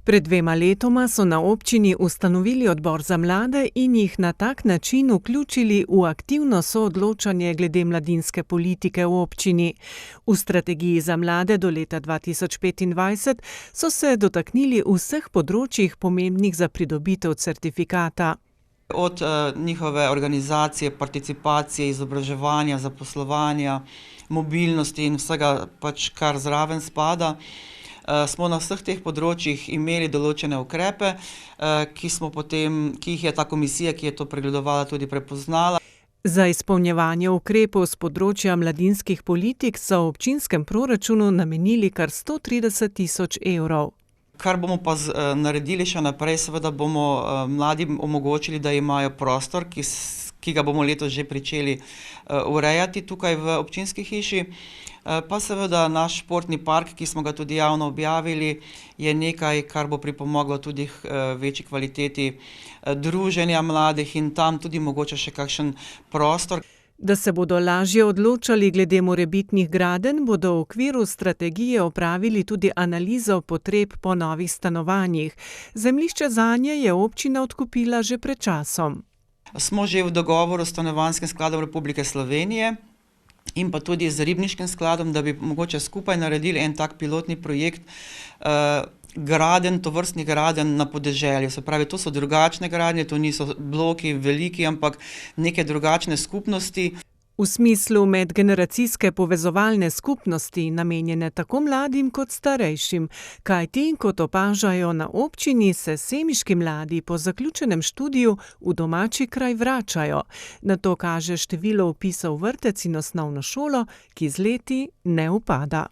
Pred 2 letoma so na občini ustanovili odbor za mlade in jih na tak način vključili v aktivno soodločanje glede mladinske politike v občini. V strategiji za mlade do leta 2025 so se dotaknili vseh področjih pomembnih za pridobitev certifikata. Od njihove organizacije, participacije, izobraževanja, zaposlovanja, mobilnosti in vsega, kar zraven spada, smo na vseh teh področjih imeli določene ukrepe, ki jih je ta komisija, ki je to pregledovala, tudi prepoznala. Za izpolnjevanje ukrepov s področja mladinskih politik so v občinskem proračunu namenili kar 130 tisoč evrov. Kar bomo pa naredili še naprej, seveda bomo mladim omogočili, da imajo prostor, ki ga bomo letos že pričeli urejati tukaj v občinski hiši. Pa seveda naš športni park, ki smo ga tudi javno objavili, je nekaj, kar bo pripomoglo tudi k večji kvaliteti druženja mladih in tam tudi mogoče še kakšen prostor. Da se bodo lažje odločali glede morebitnih gradenj, bodo v okviru strategije opravili tudi analizo potreb po novih stanovanjih. Zemljišče zanje je občina odkupila že pred časom. Smo že v dogovoru s Stanovanjskim skladom Republike Slovenije in pa tudi z Ribniškim skladom, da bi mogoče skupaj naredili en tak pilotni projekt tovrstnih gradenj na podeželju. Se pravi, to so drugačne gradnje, to niso bloki veliki, ampak neke drugačne skupnosti. V smislu medgeneracijske povezovalne skupnosti, namenjene tako mladim kot starejšim, kajti, kot opažajo na občini, se semiški mladi po zaključenem študiju v domači kraj vračajo. Na to kaže število vpisov v vrtec in osnovno šolo, ki z leti ne upada.